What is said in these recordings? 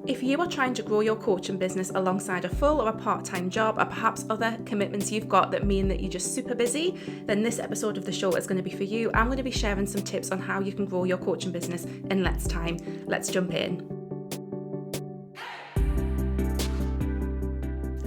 If you are trying to grow your coaching business alongside a full or a part-time job, or perhaps other commitments you've got that mean that you're just super busy, then this episode of the show is going to be for you. I'm going to be sharing some tips on how you can grow your coaching business in less time. Let's jump in.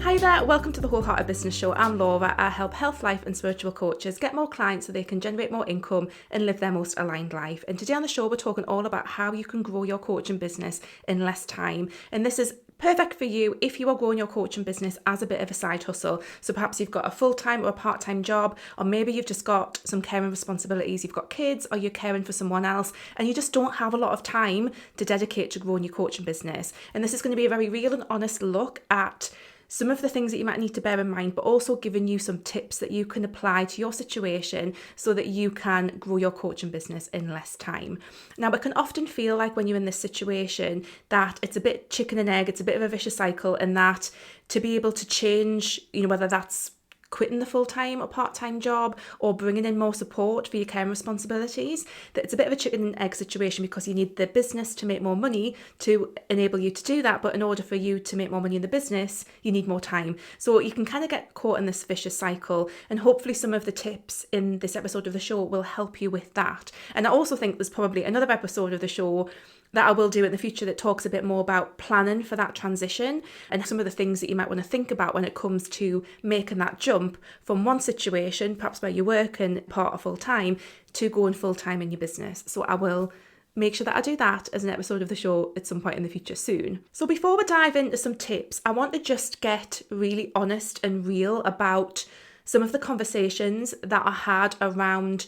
Hi there, welcome to the Wholehearted Business Show. I'm Laura. I help health, life and spiritual coaches get more clients so they can generate more income and live their most aligned life. And today on the show, we're talking all about how you can grow your coaching business in less time. And this is perfect for you if you are growing your coaching business as a bit of a side hustle. So perhaps you've got a full-time or a part-time job, or maybe you've just got some caring responsibilities. You've got kids or you're caring for someone else and you just don't have a lot of time to dedicate to growing your coaching business. And this is going to be a very real and honest look at some of the things that you might need to bear in mind, but also giving you some tips that you can apply to your situation so that you can grow your coaching business in less time. Now, it can often feel like when you're in this situation that it's a bit chicken and egg, it's a bit of a vicious cycle, and that to be able to change, whether that's quitting the full-time or part-time job or bringing in more support for your care and responsibilities, that it's a bit of a chicken and egg situation because you need the business to make more money to enable you to do that. But in order for you to make more money in the business, you need more time. So you can kind of get caught in this vicious cycle, and hopefully some of the tips in this episode of the show will help you with that. And I also think there's probably another episode of the show that I will do in the future that talks a bit more about planning for that transition and some of the things that you might want to think about when it comes to making that jump from one situation, perhaps where you're working part or full time, to going full time in your business. So I will make sure that I do that as an episode of the show at some point in the future soon. So before we dive into some tips, I want to just get really honest and real about some of the conversations that I had around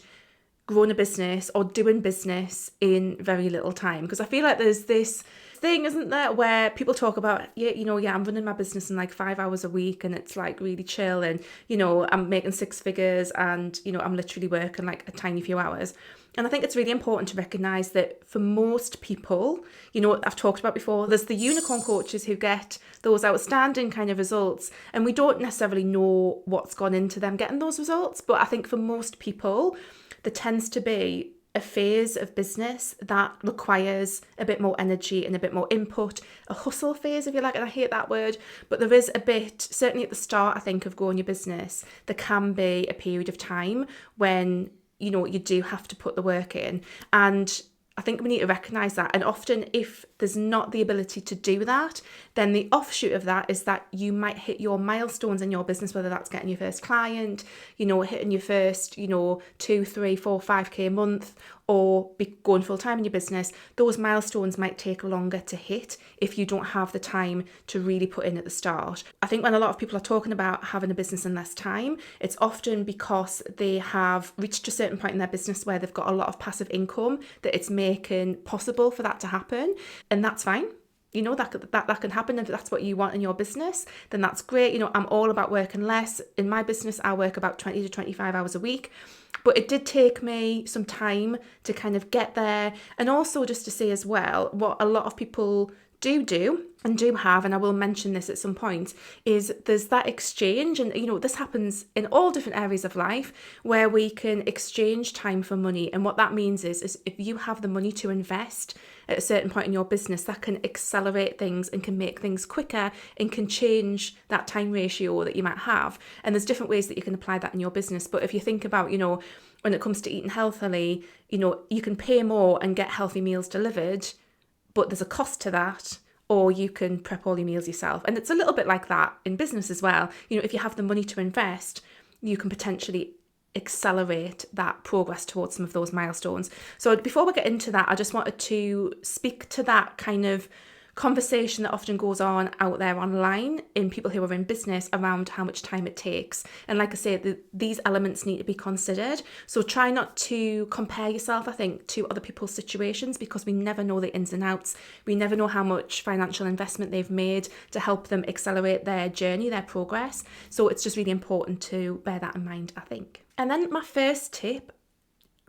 growing a business or doing business in very little time. Because I feel like there's this thing, isn't there, where people talk about, I'm running my business in like 5 hours a week and it's like really chill, and, I'm making six figures and, I'm literally working like a tiny few hours. And I think it's really important to recognise that for most people, I've talked about before, there's the unicorn coaches who get those outstanding kind of results, and we don't necessarily know what's gone into them getting those results. But I think for most people, there tends to be a phase of business that requires a bit more energy and a bit more input, a hustle phase, if you like, and I hate that word, but there is a bit, certainly at the start, I think, of growing your business, there can be a period of time when, you do have to put the work in. And I think we need to recognise that. And often if there's not the ability to do that, then the offshoot of that is that you might hit your milestones in your business, whether that's getting your first client, hitting your first, 2, 3, 4, 5K a month, or be going full time in your business. Those milestones might take longer to hit if you don't have the time to really put in at the start. I think when a lot of people are talking about having a business in less time, it's often because they have reached a certain point in their business where they've got a lot of passive income that it's making possible for that to happen. And that's fine. That can happen. If that's what you want in your business, then that's great. I'm all about working less. In my business, I work about 20 to 25 hours a week. But it did take me some time to kind of get there. And also just to say as well, what a lot of people do and do have, and I will mention this at some point, is there's that exchange. And, this happens in all different areas of life where we can exchange time for money. And what that means is if you have the money to invest at a certain point in your business, that can accelerate things and can make things quicker and can change that time ratio that you might have. And there's different ways that you can apply that in your business. But if you think about, when it comes to eating healthily, you can pay more and get healthy meals delivered, but there's a cost to that. Or you can prep all your meals yourself. And it's a little bit like that in business as well. If you have the money to invest, you can potentially accelerate that progress towards some of those milestones. So before we get into that, I just wanted to speak to that kind of conversation that often goes on out there online in people who are in business around how much time it takes. And like I say, these elements need to be considered. So try not to compare yourself, I think, to other people's situations, because we never know the ins and outs. We never know how much financial investment they've made to help them accelerate their journey, their progress. So it's just really important to bear that in mind, I think. And then my first tip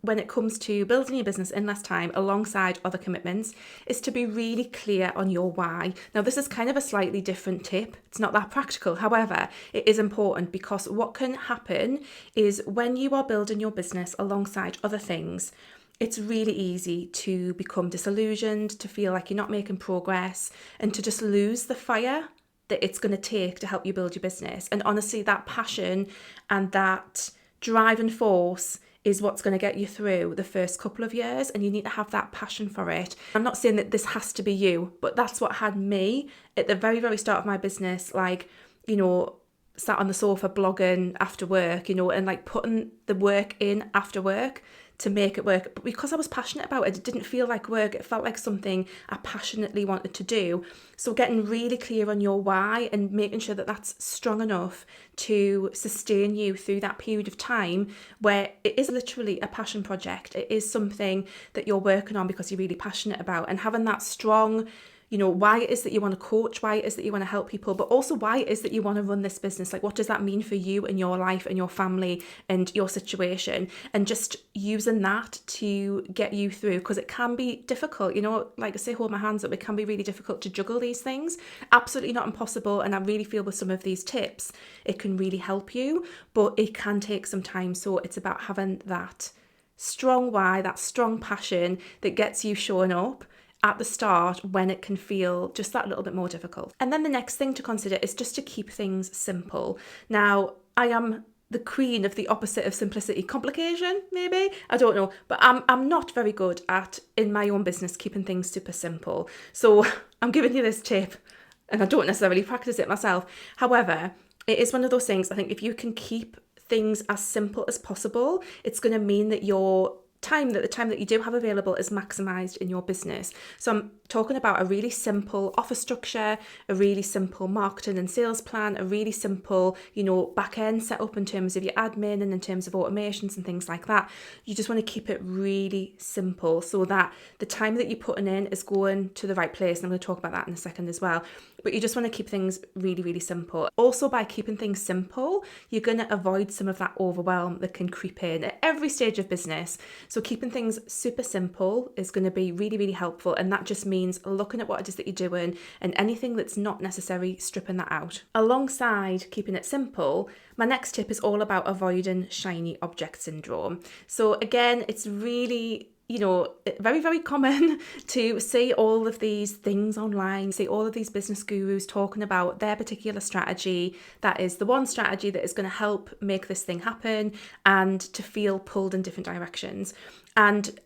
when it comes to building your business in less time alongside other commitments is to be really clear on your why. Now, this is kind of a slightly different tip. It's not that practical. However, it is important because what can happen is when you are building your business alongside other things, it's really easy to become disillusioned, to feel like you're not making progress, and to just lose the fire that it's going to take to help you build your business. And honestly, that passion and that driving force is what's going to get you through the first couple of years, and you need to have that passion for it. I'm not saying that this has to be you, but that's what had me at the very, very start of my business, like, sat on the sofa blogging after work, and like putting the work in after work to make it work. But because I was passionate about it, it didn't feel like work. It felt like something I passionately wanted to do. So getting really clear on your why and making sure that that's strong enough to sustain you through that period of time where it is literally a passion project. It is something that you're working on because you're really passionate about, and having that strong why it is that you want to coach, why it is that you want to help people, but also why it is that you want to run this business. Like, what does that mean for you and your life and your family and your situation? And just using that to get you through, because it can be difficult, like I say, hold my hands up, it can be really difficult to juggle these things. Absolutely not impossible. And I really feel with some of these tips, it can really help you, but it can take some time. So it's about having that strong why, that strong passion that gets you showing up at the start when it can feel just that little bit more difficult. And then the next thing to consider is just to keep things simple. Now, I am the queen of the opposite of simplicity, complication, maybe, I don't know, but I'm not very good at, in my own business, keeping things super simple. So I'm giving you this tip, and I don't necessarily practice it myself. However, it is one of those things, I think if you can keep things as simple as possible, it's going to mean that the time that you do have available is maximized in your business. So I'm talking about a really simple offer structure, a really simple marketing and sales plan, a really simple, back end setup in terms of your admin and in terms of automations and things like that. You just want to keep it really simple so that the time that you're putting in is going to the right place. And I'm going to talk about that in a second as well. But you just want to keep things really, really simple. Also, by keeping things simple, you're going to avoid some of that overwhelm that can creep in at every stage of business. So keeping things super simple is going to be really, really helpful. And that just means looking at what it is that you're doing and anything that's not necessary, stripping that out. Alongside keeping it simple, my next tip is all about avoiding shiny object syndrome. So again, it's really very, very common to see all of these things online, see all of these business gurus talking about their particular strategy. That is the one strategy that is going to help make this thing happen, and to feel pulled in different directions. And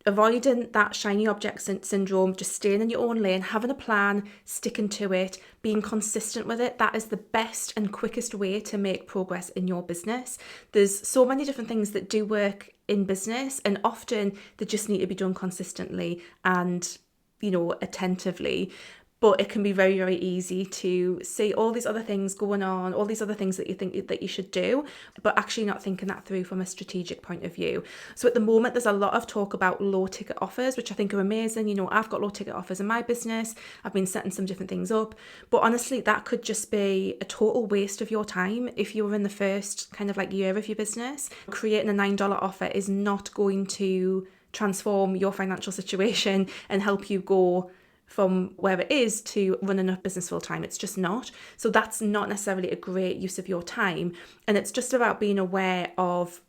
avoiding that shiny object syndrome, just staying in your own lane, having a plan, sticking to it, being consistent with it, that is the best and quickest way to make progress in your business. There's so many different things that do work in business, and often they just need to be done consistently and attentively. But it can be very, very easy to see all these other things going on, all these other things that you think that you should do, but actually not thinking that through from a strategic point of view. So at the moment, there's a lot of talk about low ticket offers, which I think are amazing. I've got low ticket offers in my business. I've been setting some different things up, but honestly, that could just be a total waste of your time if you were in the first kind of like year of your business. Creating a $9 offer is not going to transform your financial situation and help you go from where it is to running a business full time. It's just not. So that's not necessarily a great use of your time. And it's just about being aware of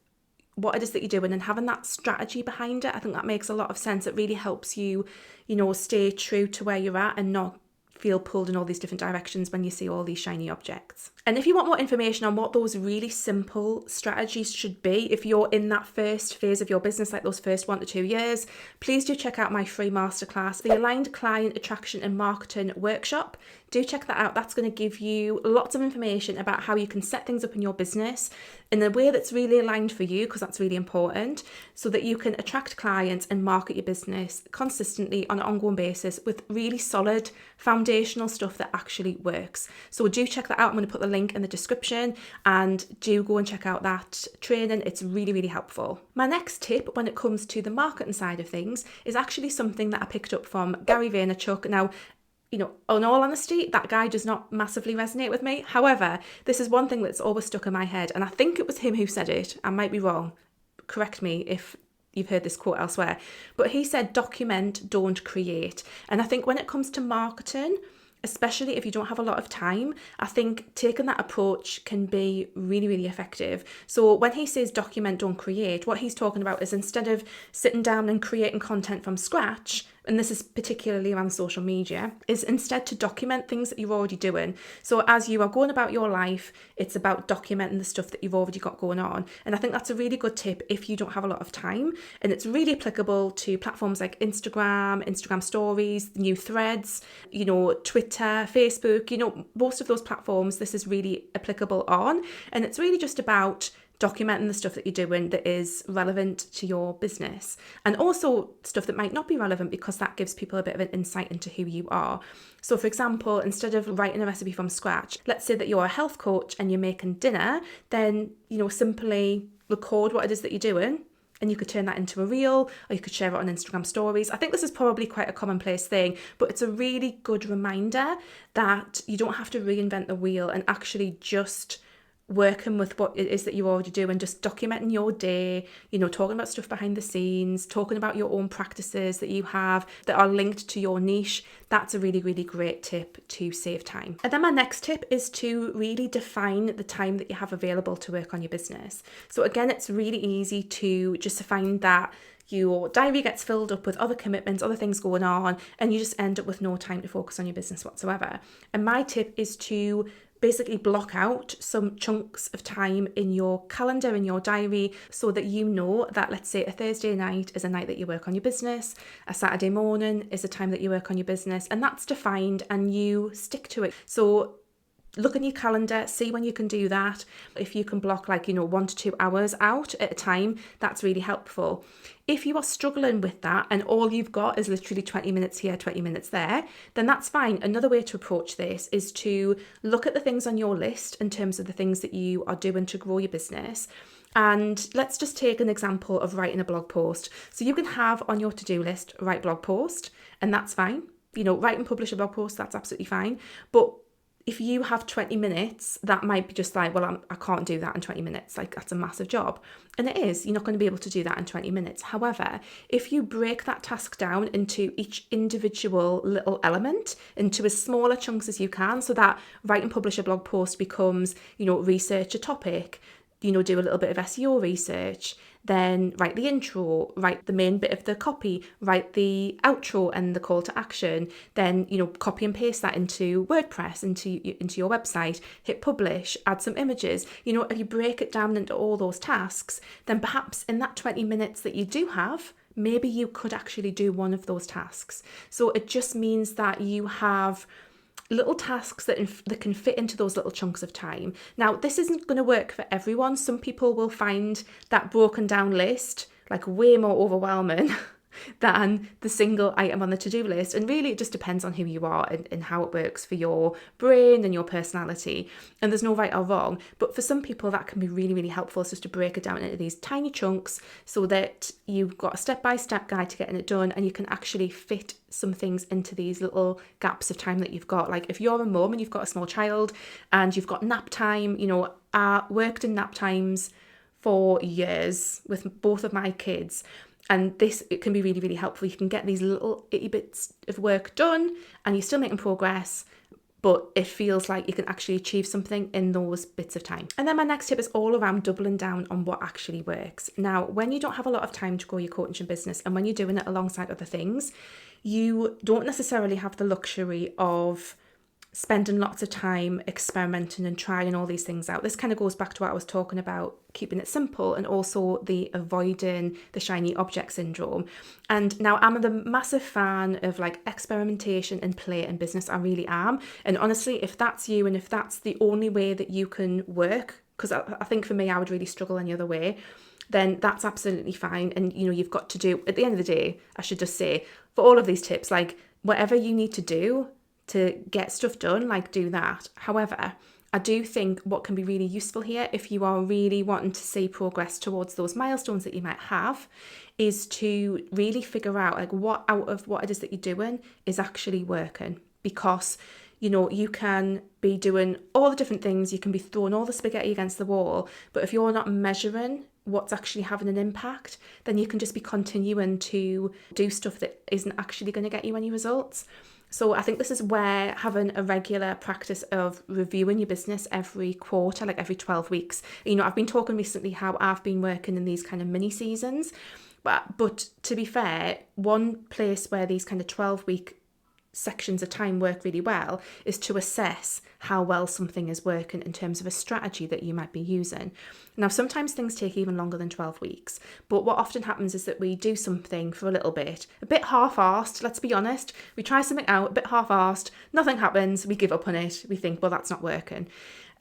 what it is that you're doing and having that strategy behind it. I think that makes a lot of sense. It really helps you, stay true to where you're at and not feel pulled in all these different directions when you see all these shiny objects. And if you want more information on what those really simple strategies should be, if you're in that first phase of your business, like those first 1 to 2 years, please do check out my free masterclass, the Aligned Client Attraction and Marketing Workshop. Do check that out. That's going to give you lots of information about how you can set things up in your business in a way that's really aligned for you, because that's really important, so that you can attract clients and market your business consistently on an ongoing basis with really solid foundational stuff that actually works. So do check that out. I'm going to put the link in the description, and do go and check out that training. It's really, really helpful. My next tip when it comes to the marketing side of things is actually something that I picked up from Gary Vaynerchuk. Now, in all honesty, that guy does not massively resonate with me. However, this is one thing that's always stuck in my head, and I think it was him who said it. I might be wrong. Correct me if you've heard this quote elsewhere. But he said, document, don't create. And I think when it comes to marketing, especially if you don't have a lot of time, I think taking that approach can be really, really effective. So when he says document, don't create, what he's talking about is instead of sitting down and creating content from scratch, and this is particularly around social media, is instead to document things that you're already doing. So as you are going about your life, it's about documenting the stuff that you've already got going on. And I think that's a really good tip if you don't have a lot of time. And it's really applicable to platforms like Instagram stories, new threads, Twitter, Facebook, most of those platforms, this is really applicable on. And it's really just about documenting the stuff that you're doing that is relevant to your business, and also stuff that might not be relevant, because that gives people a bit of an insight into who you are. So for example, instead of writing a recipe from scratch, let's say that you're a health coach and you're making dinner, then simply record what it is that you're doing, and you could turn that into a reel, or you could share it on Instagram stories. I think this is probably quite a commonplace thing, but it's a really good reminder that you don't have to reinvent the wheel, and actually just working with what it is that you already do and just documenting your day, talking about stuff behind the scenes, talking about your own practices that you have that are linked to your niche. That's a really, really great tip to save time. And then my next tip is to really define the time that you have available to work on your business. So again, it's really easy to just find that your diary gets filled up with other commitments, other things going on, and you just end up with no time to focus on your business whatsoever. And my tip is to basically block out some chunks of time in your calendar, in your diary, so that you know that, let's say, a Thursday night is a night that you work on your business, a Saturday morning is a time that you work on your business, and that's defined and you stick to it. So look in your calendar, see when you can do that. If you can block 1 to 2 hours out at a time, that's really helpful. If you are struggling with that and all you've got is literally 20 minutes here, 20 minutes there, then that's fine. Another way to approach this is to look at the things on your list in terms of the things that you are doing to grow your business. And let's just take an example of writing a blog post. So you can have on your to-do list, write blog post, and that's fine. Write and publish a blog post, that's absolutely fine. But if you have 20 minutes, that might be just I can't do that in 20 minutes. That's a massive job. And it is, you're not going to be able to do that in 20 minutes. However, if you break that task down into each individual little element, into as smaller chunks as you can, so that write and publish a blog post becomes, research a topic, do a little bit of SEO research, then write the intro, write the main bit of the copy, write the outro and the call to action, then, copy and paste that into WordPress, into your website, hit publish, add some images. If you break it down into all those tasks, then perhaps in that 20 minutes that you do have, maybe you could actually do one of those tasks. So it just means that you have little tasks that can fit into those little chunks of time. Now, this isn't going to work for everyone. Some people will find that broken down list way more overwhelming than the single item on the to-do list. And really, it just depends on who you are and how it works for your brain and your personality. And there's no right or wrong. But for some people, that can be really, really helpful. It's just to break it down into these tiny chunks so that you've got a step-by-step guide to getting it done, and you can actually fit some things into these little gaps of time that you've got. If you're a mum and you've got a small child and you've got nap time, I worked in nap times for years with both of my kids. And it can be really, really helpful. You can get these little itty bits of work done and you're still making progress, but it feels like you can actually achieve something in those bits of time. And then my next tip is all around doubling down on what actually works. Now, when you don't have a lot of time to grow your coaching business and when you're doing it alongside other things, you don't necessarily have the luxury of spending lots of time experimenting and trying all these things out. This kind of goes back to what I was talking about, keeping it simple, and also the avoiding the shiny object syndrome. And now I'm the massive fan of experimentation and play in business. I really am. And honestly, if that's you and if that's the only way that you can work, because I think for me, I would really struggle any other way, then that's absolutely fine. And you've got to do, at the end of the day, I should just say, for all of these tips, whatever you need to do to get stuff done, do that. However, I do think what can be really useful here, if you are really wanting to see progress towards those milestones that you might have, is to really figure out what out of what it is that you're doing is actually working. Because you can be doing all the different things, you can be throwing all the spaghetti against the wall, but if you're not measuring what's actually having an impact, then you can just be continuing to do stuff that isn't actually going to get you any results. So I think this is where having a regular practice of reviewing your business every quarter, like every 12 weeks. I've been talking recently how I've been working in these kind of mini seasons. But to be fair, one place where these kind of 12-week sections of time work really well is to assess how well something is working in terms of a strategy that you might be using. Now, sometimes things take even longer than 12 weeks, but what often happens is that we do something for a bit half-arsed, let's be honest. We try something out, a bit half-arsed, nothing happens, we give up on it, we think, well, that's not working.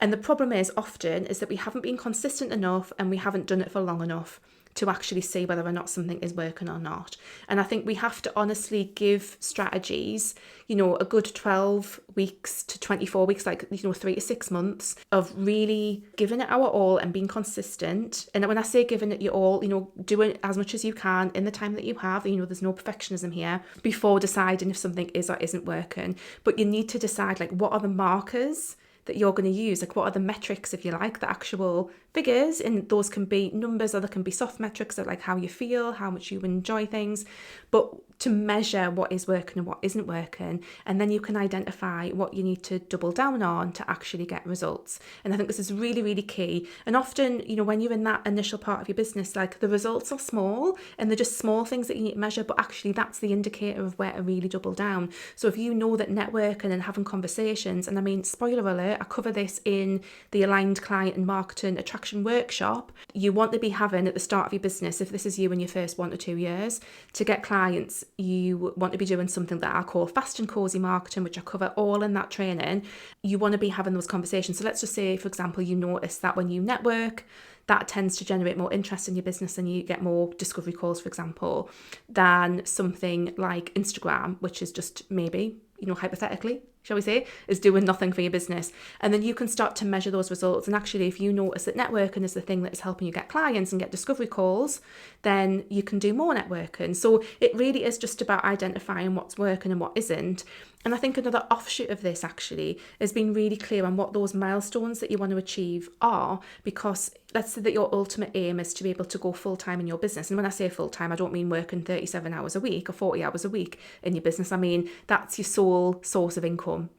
And the problem is often is that we haven't been consistent enough and we haven't done it for long enough to actually see whether or not something is working or not. And I think we have to honestly give strategies, a good 12 weeks to 24 weeks, 3 to 6 months of really giving it our all and being consistent. And when I say giving it your all, doing as much as you can in the time that you have, there's no perfectionism here, before deciding if something is or isn't working. But you need to decide, what are the markers that you're going to use, what are the metrics, if you like, the actual figures, and those can be numbers or there can be soft metrics of how you feel, how much you enjoy things, but to measure what is working and what isn't working, and then you can identify what you need to double down on to actually get results. And I think this is really, really key. And often, when you're in that initial part of your business, the results are small and they're just small things that you need to measure, but actually that's the indicator of where to really double down. So if you know that networking and having conversations, and I mean, spoiler alert, I cover this in the Aligned Client and Marketing Attraction Workshop, you want to be having at the start of your business, if this is you in your first 1 to 2 years, to get clients, you want to be doing something that I call fast and cozy marketing, which I cover all in that training. You want to be having those conversations. So let's just say, for example, you notice that when you network, that tends to generate more interest in your business and you get more discovery calls, for example, than something like Instagram, which is just maybe, hypothetically, shall we say, is doing nothing for your business. And then you can start to measure those results. And actually, if you notice that networking is the thing that is helping you get clients and get discovery calls, then you can do more networking. So it really is just about identifying what's working and what isn't. And I think another offshoot of this actually is being really clear on what those milestones that you want to achieve are, because let's say that your ultimate aim is to be able to go full-time in your business. And when I say full-time, I don't mean working 37 hours a week or 40 hours a week in your business. I mean, that's your sole source of income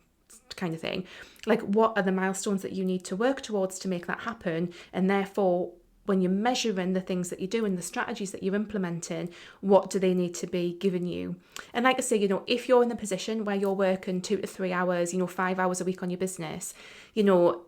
kind of thing. What are the milestones that you need to work towards to make that happen? And therefore, when you're measuring the things that you're doing, the strategies that you're implementing, what do they need to be giving you? And like I say, if you're in the position where you're working 2 to 3 hours, 5 hours a week on your business, you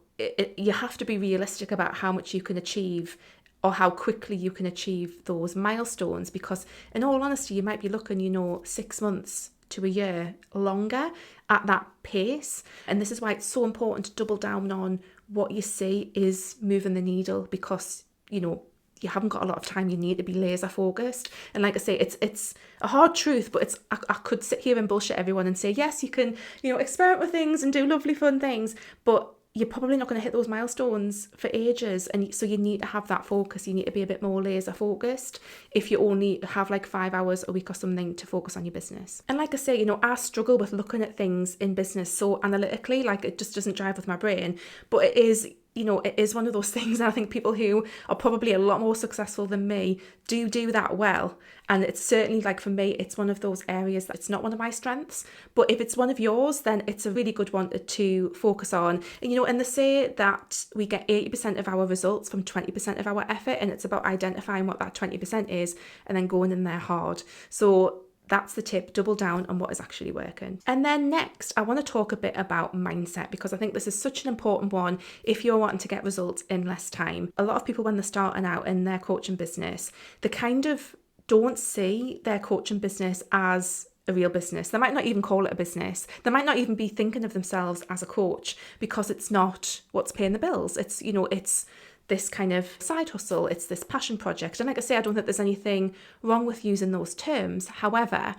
have to be realistic about how much you can achieve or how quickly you can achieve those milestones, because in all honesty, you might be looking, 6 months to a year longer at that pace. And this is why it's so important to double down on what you see is moving the needle, because you haven't got a lot of time. You need to be laser focused. And like I say, it's a hard truth, but I could sit here and bullshit everyone and say, yes, you can, experiment with things and do lovely fun things, but you're probably not going to hit those milestones for ages. And so you need to have that focus. You need to be a bit more laser focused if you only have 5 hours a week or something to focus on your business. And like I say, I struggle with looking at things in business so analytically, it just doesn't drive with my brain. But it is, it is one of those things. And I think people who are probably a lot more successful than me do that well. And it's certainly, for me, it's one of those areas that it's not one of my strengths. But if it's one of yours, then it's a really good one to focus on. And, and they say that we get 80% of our results from 20% of our effort. And it's about identifying what that 20% is and then going in there hard. So that's the tip, double down on what is actually working. And then next, I want to talk a bit about mindset, because I think this is such an important one if you're wanting to get results in less time. A lot of people, when they're starting out in their coaching business, they kind of don't see their coaching business as a real business. They might not even call it a business. They might not even be thinking of themselves as a coach, because it's not what's paying the bills. It's, it's this kind of side hustle, it's this passion project. And like I say, I don't think there's anything wrong with using those terms. However,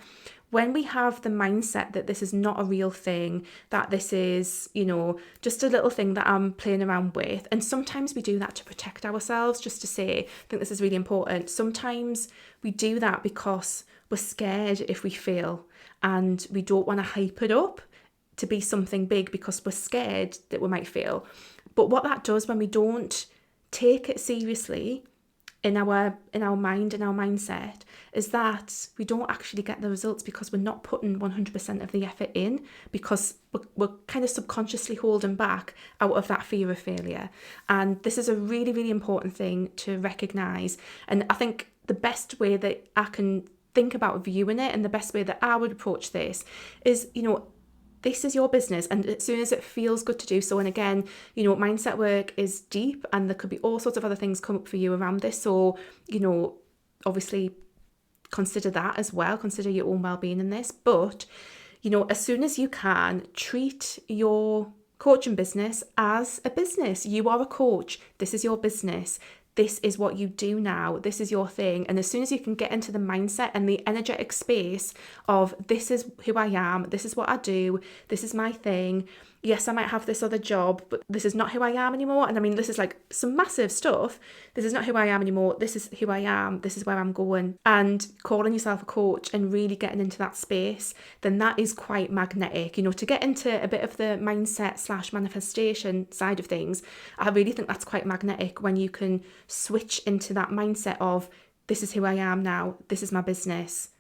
when we have the mindset that this is not a real thing, that this is, just a little thing that I'm playing around with, and sometimes we do that to protect ourselves, just to say, I think this is really important. Sometimes we do that because we're scared if we fail, and we don't want to hype it up to be something big because we're scared that we might fail. But what that does when we don't take it seriously in our mind, in our mindset, is that we don't actually get the results because we're not putting 100% of the effort in, because we're kind of subconsciously holding back out of that fear of failure. And this is a really, really important thing to recognize. And I think the best way that I can think about viewing it, and the best way that I would approach this, is, this is your business, and as soon as it feels good to do so, and again, mindset work is deep, and there could be all sorts of other things come up for you around this. So, obviously consider that as well. Consider your own well-being in this. But, as soon as you can, treat your coaching business as a business. You are a coach. This is your business. This is what you do now. This is your thing. And as soon as you can get into the mindset and the energetic space of, this is who I am, this is what I do, this is my thing. Yes, I might have this other job, but this is not who I am anymore. And I mean, this is like some massive stuff. This is not who I am anymore. This is who I am. This is where I'm going. And calling yourself a coach and really getting into that space, then that is quite magnetic. To get into a bit of the mindset / manifestation side of things, I really think that's quite magnetic when you can switch into that mindset of, this is who I am now. This is my business.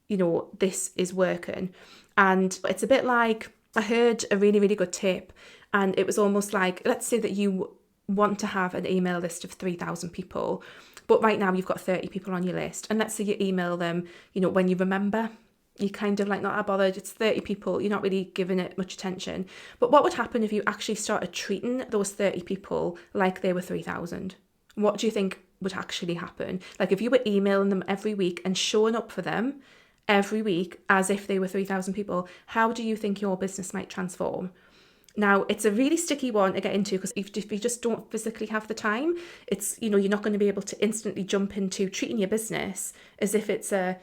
This is working. And it's a bit like, I heard a really, really good tip, and it was almost like, let's say that you want to have an email list of 3,000 people, but right now you've got 30 people on your list, and let's say you email them, when you remember, you're kind of like not that bothered, it's 30 people, you're not really giving it much attention. But what would happen if you actually started treating those 30 people like they were 3,000? What do you think would actually happen? Like if you were emailing them every week and showing up for them every week as if they were 3,000 people, how do you think your business might transform? Now, it's a really sticky one to get into, because if you just don't physically have the time, it's, you're not going to be able to instantly jump into treating your business as if it's a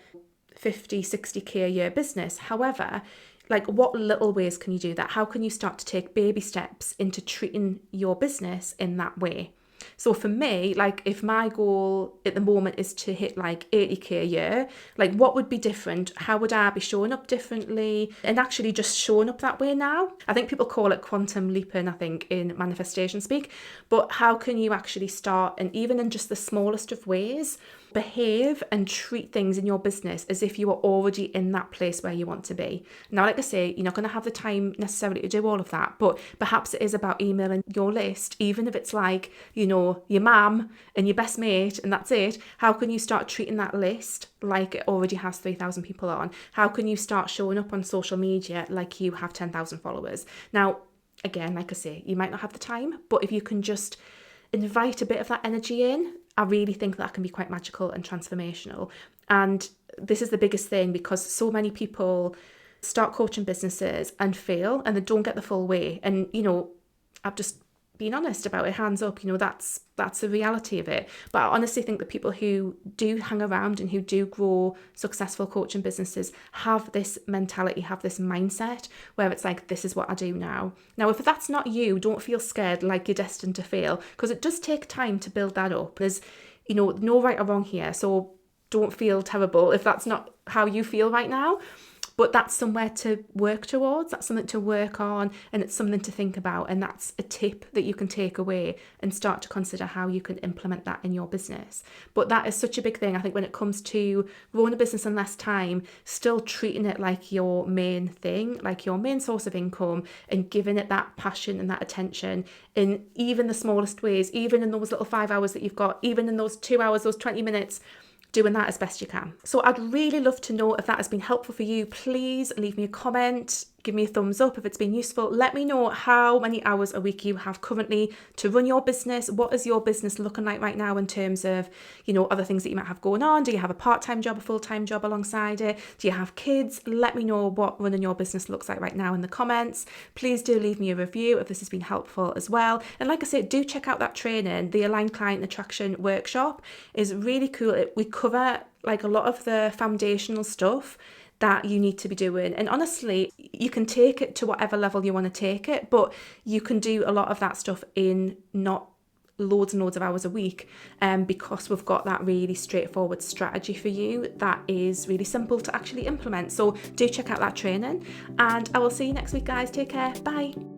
50, 60k a year business. However, like, what little ways can you do that? How can you start to take baby steps into treating your business in that way? So for me, like, if my goal at the moment is to hit like 80k a year, like, what would be different? How would I be showing up differently and actually just showing up that way now? I think people call it quantum leaping, I think, in manifestation speak. But how can you actually start, and even in just the smallest of ways, behave and treat things in your business as if you are already in that place where you want to be? Now, like I say, you're not going to have the time necessarily to do all of that, but perhaps it is about emailing your list, even if it's like, your mum and your best mate, and that's it. How can you start treating that list like it already has 3,000 people on? How can you start showing up on social media like you have 10,000 followers? Now, again, like I say, you might not have the time, but if you can just invite a bit of that energy in, I really think that can be quite magical and transformational. And this is the biggest thing, because so many people start coaching businesses and fail, and they don't get the full way. And, I've just been honest about it, hands up, that's the reality of it. But I honestly think that people who do hang around and who do grow successful coaching businesses have this mentality, have this mindset where it's like, this is what I do now. Now, if that's not you, don't feel scared like you're destined to fail, because it does take time to build that up. There's, no right or wrong here. So don't feel terrible if that's not how you feel right now. But that's somewhere to work towards, that's something to work on, and it's something to think about. And that's a tip that you can take away and start to consider how you can implement that in your business. But that is such a big thing, I think, when it comes to growing a business in less time, still treating it like your main thing, like your main source of income, and giving it that passion and that attention in even the smallest ways, even in those little 5 hours that you've got, even in those 2 hours, those 20 minutes, doing that as best you can. So I'd really love to know if that has been helpful for you. Please leave me a comment, give me a thumbs up if it's been useful. Let me know how many hours a week you have currently to run your business. What is your business looking like right now in terms of, other things that you might have going on? Do you have a part-time job, a full-time job alongside it? Do you have kids? Let me know what running your business looks like right now in the comments. Please do leave me a review if this has been helpful as well. And like I said, do check out that training. The Aligned Client Attraction Workshop is really cool. We cover like a lot of the foundational stuff that you need to be doing. And honestly, you can take it to whatever level you want to take it, but you can do a lot of that stuff in not loads and loads of hours a week, because we've got that really straightforward strategy for you that is really simple to actually implement. So do check out that training, and I will see you next week, guys. Take care. Bye.